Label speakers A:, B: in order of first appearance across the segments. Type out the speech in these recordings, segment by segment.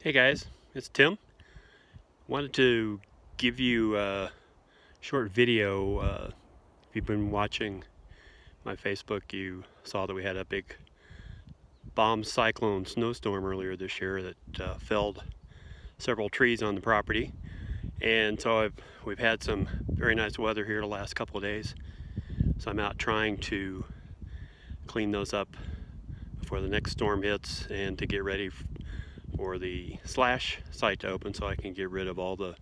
A: Hey guys, it's Tim. Wanted to give you a short video. If you've been watching my Facebook, you saw that we had a big bomb cyclone snowstorm earlier this year that felled several trees on the property. And so we've had some very nice weather here the last couple of days. So I'm out trying to clean those up before the next storm hits and to get ready for the slash site to open, so I can get rid of all the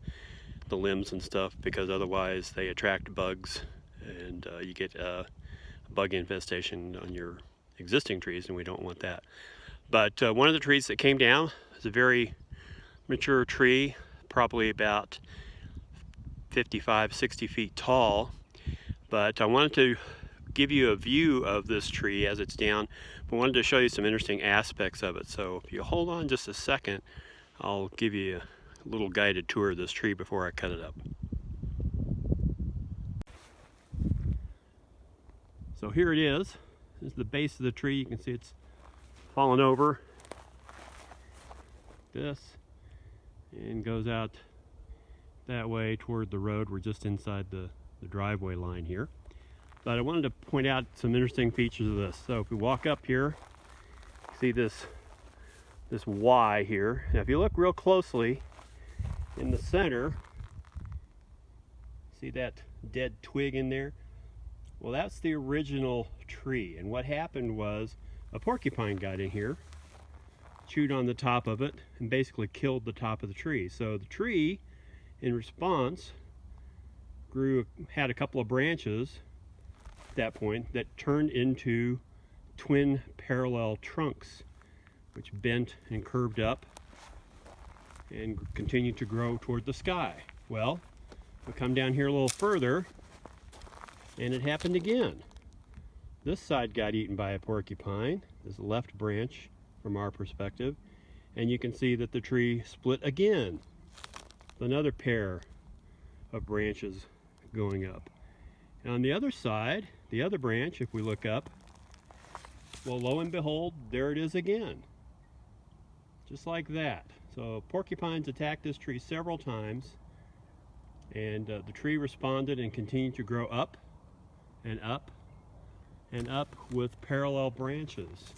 A: limbs and stuff, because otherwise they attract bugs and you get a bug infestation on your existing trees, and we don't want that. But one of the trees that came down is a very mature tree, probably about 55-60 feet tall. But I wanted to give you a view of this tree as it's down, but wanted to show you some interesting aspects of it. So if you hold on just a second, I'll give you a little guided tour of this tree before I cut it up. So here it is. This is the base of the tree. You can see it's fallen over this and goes out that way toward the road. We're just inside the driveway line here. But I wanted to point out some interesting features of this. So if we walk up here, see this Y here. Now if you look real closely in the center, see that dead twig in there? Well, that's the original tree. And what happened was a porcupine got in here, chewed on the top of it, and basically killed the top of the tree. So the tree, in response, had a couple of branches at that point that turned into twin parallel trunks, which bent and curved up and continued to grow toward the sky. Well, we come down here a little further and it happened again. This side got eaten by a porcupine, this left branch from our perspective, and you can see that the tree split again. Another pair of branches going up. And on the other side, the other branch, if we look up, well, lo and behold, there it is again. Just like that. So porcupines attacked this tree several times, and the tree responded and continued to grow up and up and up with parallel branches.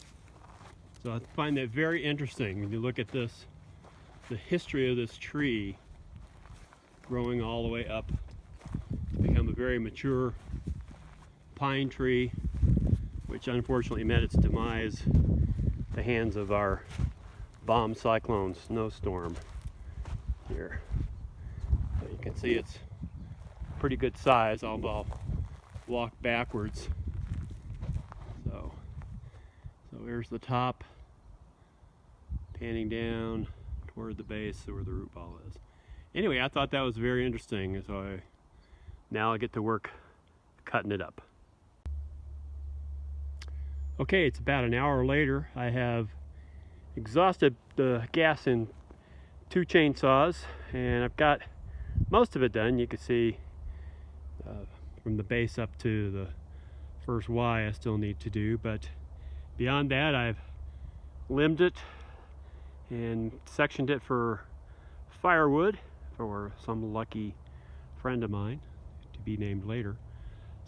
A: So I find that very interesting when you look at this, the history of this tree growing all the way up to become a very mature pine tree, which unfortunately met its demise at the hands of our bomb cyclone snowstorm here. So you can see it's pretty good size. I'll walk backwards. So here's the top, panning down toward the base where the root ball is. Anyway, I thought that was very interesting, so now I get to work cutting it up. Okay, it's about an hour later. I have exhausted the gas in 2 chainsaws, and I've got most of it done. You can see from the base up to the first Y I still need to do, but beyond that I've limbed it and sectioned it for firewood for some lucky friend of mine, to be named later.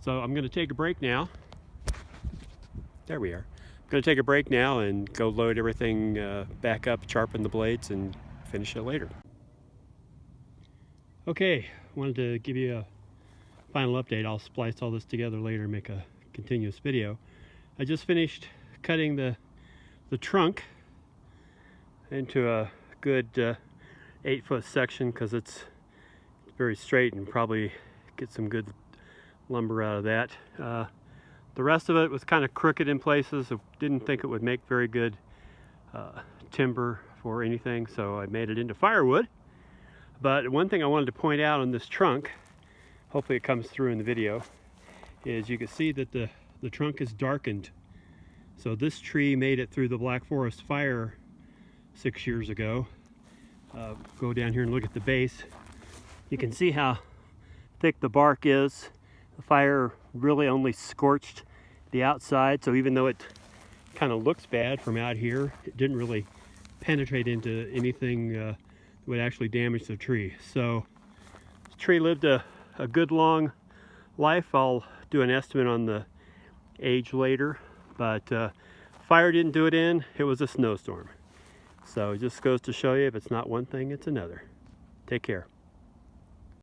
A: So I'm going to take a break now. There we are. I'm going to take a break now and go load everything back up, sharpen the blades, and finish it later. Okay, wanted to give you a final update. I'll splice all this together later and make a continuous video. I just finished cutting the trunk into a good 8-foot section, because it's very straight and probably get some good lumber out of that. The rest of it was kind of crooked in places. I didn't think it would make very good timber for anything, so I made it into firewood. But one thing I wanted to point out on this trunk, hopefully it comes through in the video, is you can see that the trunk is darkened. So this tree made it through the Black Forest fire 6 years ago. Go down here and look at the base. You can see how thick the bark is. The fire really only scorched the outside, so even though it kind of looks bad from out here, it didn't really penetrate into anything that would actually damage the tree. So the tree lived a good long life. I'll do an estimate on the age later, but fire didn't do it in. It was a snowstorm. So it just goes to show you, if it's not one thing, it's another. Take care.